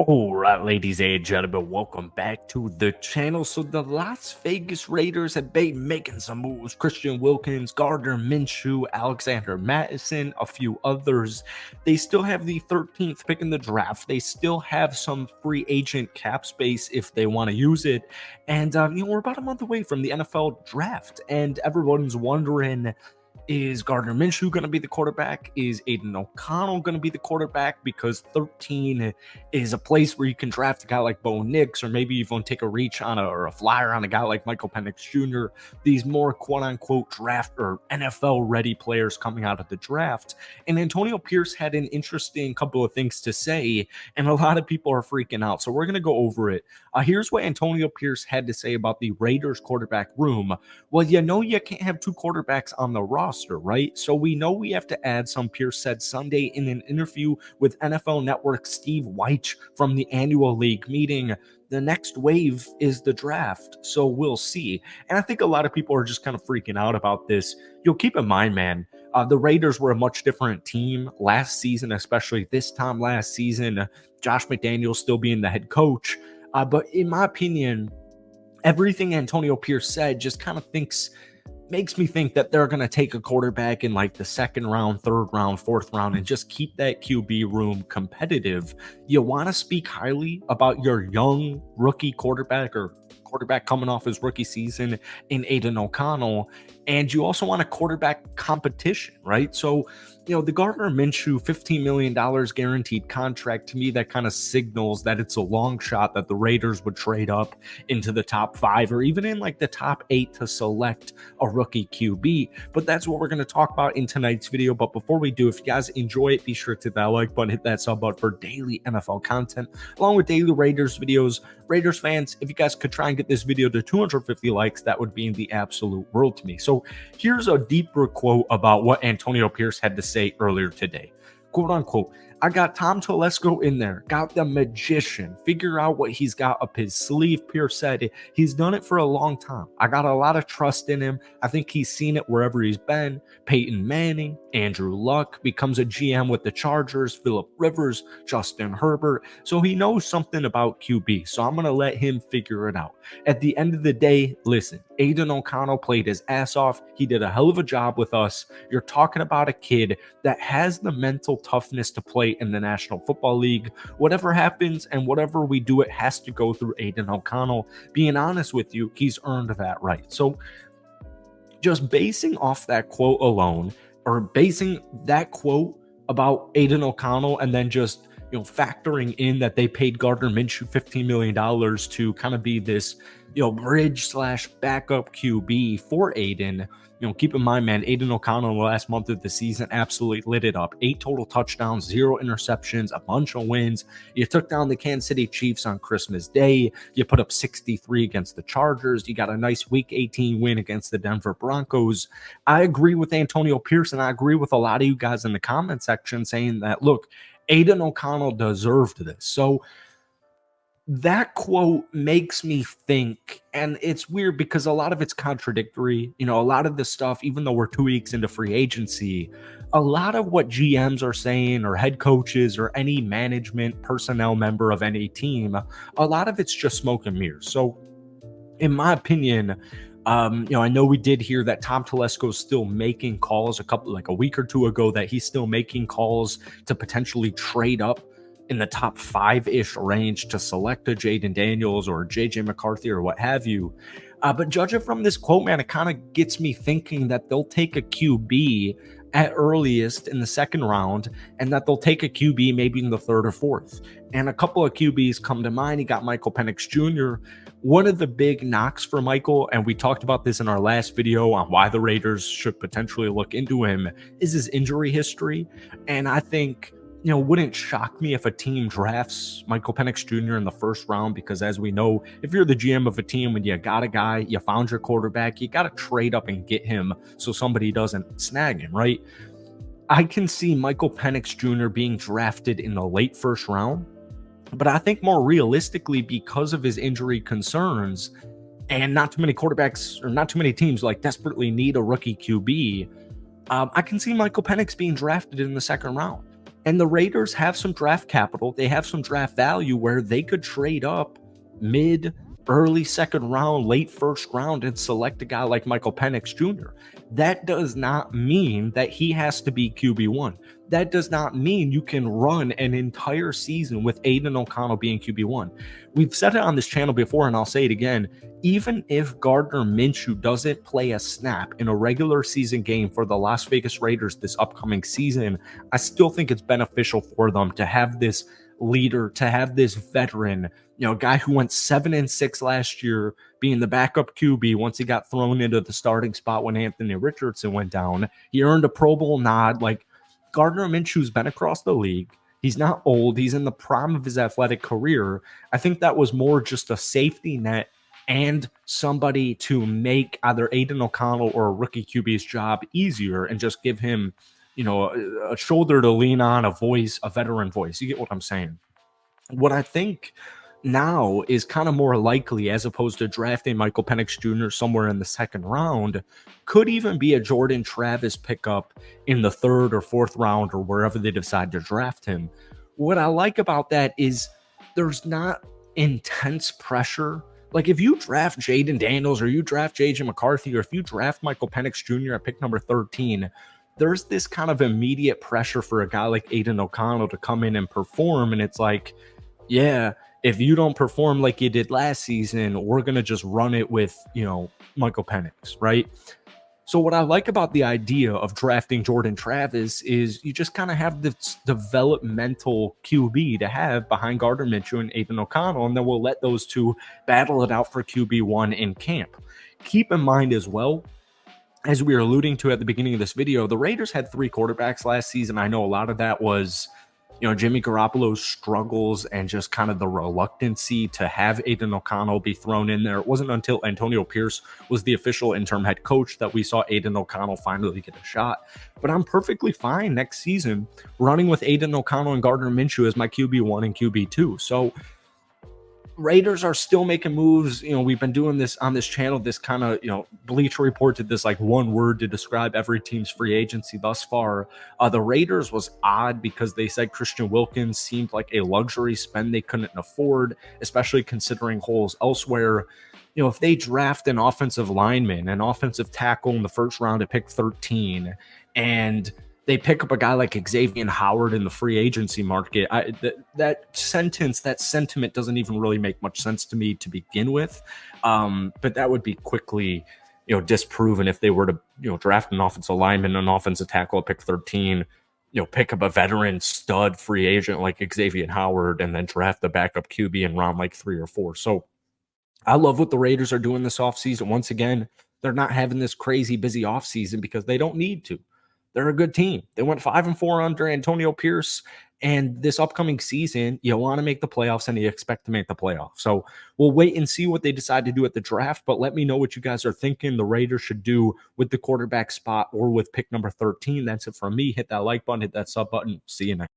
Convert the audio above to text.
All right, ladies and gentlemen, welcome back to the channel. So the Las Vegas Raiders have been making some moves. Christian Wilkins, Gardner Minshew, Alexander Mattison, a few others. They still have the 13th pick in the draft. They still have some free agent cap space if they want to use it. And, we're about a month away from the NFL draft. And everyone's wondering, is Gardner Minshew going to be the quarterback? Is Aiden O'Connell going to be the quarterback? Because 13 is a place where you can draft a guy like Bo Nix, or maybe even take a reach on or a flyer on a guy like Michael Penix Jr. These more quote-unquote draft or NFL-ready players coming out of the draft. And Antonio Pierce had an interesting couple of things to say, and a lot of people are freaking out. So we're going to go over it. Here's what Antonio Pierce had to say about the Raiders quarterback room. Well, you can't have two quarterbacks on the roster, right? So we know we have to add some, Pierce said Sunday in an interview with NFL Network Steve Weich from the annual league meeting. The next wave is the draft, so we'll see. And I think a lot of people are just kind of freaking out about this. You'll keep in mind, man, the Raiders were a much different team last season, especially this time last season. Josh McDaniels still being the head coach. But in my opinion, everything Antonio Pierce said just kind of makes me think that they're going to take a quarterback in like the second round, third round, fourth round, and just keep that QB room competitive. You want to speak highly about your young rookie quarterback or quarterback coming off his rookie season in Aiden O'Connell, and you also want a quarterback competition, right? So, the Gardner Minshew $15 million guaranteed contract, to me, that kind of signals that it's a long shot that the Raiders would trade up into the top 5 or even in like the top 8 to select a rookie QB. But that's what we're going to talk about in tonight's video. But before we do, if you guys enjoy it, be sure to hit that like button, hit that sub button for daily NFL content, along with daily Raiders videos. Raiders fans, if you guys could try and get this video to 250 likes, that would mean the absolute world to me. So here's a deeper quote about what Antonio Pierce had to say earlier today. Quote unquote, I got Tom Telesco in there, got the magician, figure out what he's got up his sleeve. Pierce said he's done it for a long time. I got a lot of trust in him. I think he's seen it wherever he's been. Peyton Manning, Andrew Luck becomes a GM with the Chargers, Phillip Rivers, Justin Herbert. So he knows something about QB. So I'm going to let him figure it out. At the end of the day, listen, Aiden O'Connell played his ass off. He did a hell of a job with us. You're talking about a kid that has the mental toughness to play in the National Football League. Whatever happens and whatever we do, it has to go through Aiden O'Connell. Being honest with you, he's earned that right. So just basing off that quote alone, or basing that quote about Aiden O'Connell and then just factoring in that they paid Gardner Minshew $15 million to kind of be this bridge / backup QB for Aiden. Keep in mind, man, Aiden O'Connell in the last month of the season absolutely lit it up. 8 total touchdowns, 0 interceptions, a bunch of wins. You took down the Kansas City Chiefs on Christmas Day. You put up 63 against the Chargers. You got a nice Week 18 win against the Denver Broncos. I agree with Antonio Pierce, and I agree with a lot of you guys in the comment section saying that, look, Aiden O'Connell deserved this. So that quote makes me think, and it's weird because a lot of it's contradictory. A lot of this stuff, even though we're 2 weeks into free agency, a lot of what GMs are saying or head coaches or any management personnel member of any team, a lot of it's just smoke and mirrors. So in my opinion, I know we did hear that Tom Telesco is still making calls a week or two ago, that he's still making calls to potentially trade up in the top 5-ish range to select a Jaden Daniels or JJ McCarthy or what have you. But judging from this quote, man, it kind of gets me thinking that they'll take a QB at earliest in the second round, and that they'll take a QB maybe in the third or fourth. And a couple of QBs come to mind. You got Michael Penix Jr. One of the big knocks for Michael, and we talked about this in our last video on why the Raiders should potentially look into him, is his injury history. And I think, wouldn't shock me if a team drafts Michael Penix Jr. in the first round, because as we know, if you're the GM of a team and you got a guy, you found your quarterback, you got to trade up and get him so somebody doesn't snag him, right? I can see Michael Penix Jr. being drafted in the late first round, but I think more realistically, because of his injury concerns and not too many quarterbacks or not too many teams desperately need a rookie QB, I can see Michael Penix being drafted in the second round. And the Raiders have some draft capital. They have some draft value where they could trade up mid, early second round, late first round, and select a guy like Michael Penix Jr. That does not mean that he has to be QB1. That does not mean you can run an entire season with Aiden O'Connell being QB1. We've said it on this channel before, and I'll say it again. Even if Gardner Minshew doesn't play a snap in a regular season game for the Las Vegas Raiders this upcoming season, I still think it's beneficial for them to have this leader, to have this veteran, a guy who went 7-6 last year, being the backup QB once he got thrown into the starting spot when Anthony Richardson went down. He earned a Pro Bowl nod. Like, Gardner Minshew's been across the league. He's not old. He's in the prime of his athletic career. I think that was more just a safety net and somebody to make either Aiden O'Connell or a rookie QB's job easier and just give him, a shoulder to lean on, a voice, a veteran voice. You get what I'm saying? What I think now is kind of more likely, as opposed to drafting Michael Penix Jr. somewhere in the second round, could even be a Jordan Travis pickup in the third or fourth round or wherever they decide to draft him. What I like about that is there's not intense pressure. Like, if you draft Jaden Daniels or you draft JJ McCarthy or if you draft Michael Penix Jr. at pick number 13, there's this kind of immediate pressure for a guy like Aiden O'Connell to come in and perform. And it's like, yeah, if you don't perform like you did last season, we're going to just run it with, Michael Penix, right? So what I like about the idea of drafting Jordan Travis is you just kind of have this developmental QB to have behind Gardner Minshew and Aiden O'Connell, and then we'll let those two battle it out for QB1 in camp. Keep in mind as well, as we were alluding to at the beginning of this video, the Raiders had 3 quarterbacks last season. I know a lot of that was Jimmy Garoppolo's struggles and just kind of the reluctancy to have Aiden O'Connell be thrown in there. It wasn't until Antonio Pierce was the official interim head coach that we saw Aiden O'Connell finally get a shot. But I'm perfectly fine next season running with Aiden O'Connell and Gardner Minshew as my QB1 and QB2. So Raiders are still making moves. We've been doing this on this channel, this kind of, Bleacher Report did this like one word to describe every team's free agency thus far. The Raiders was odd because they said Christian Wilkins seemed like a luxury spend they couldn't afford, especially considering holes elsewhere. If they draft an offensive lineman, an offensive tackle in the first round at pick 13, and they pick up a guy like Xavier Howard in the free agency market, that sentiment doesn't even really make much sense to me to begin with. But that would be quickly, disproven if they were to, draft an offensive lineman, an offensive tackle at pick 13, pick up a veteran stud free agent like Xavier Howard, and then draft the backup QB in round like 3 or 4. So I love what the Raiders are doing this offseason. Once again, they're not having this crazy busy offseason because they don't need to. They're a good team. They went 5-4 under Antonio Pierce, and this upcoming season, you want to make the playoffs and you expect to make the playoffs. So we'll wait and see what they decide to do at the draft, but let me know what you guys are thinking the Raiders should do with the quarterback spot or with pick number 13. That's it from me. Hit that like button, hit that sub button. See you next.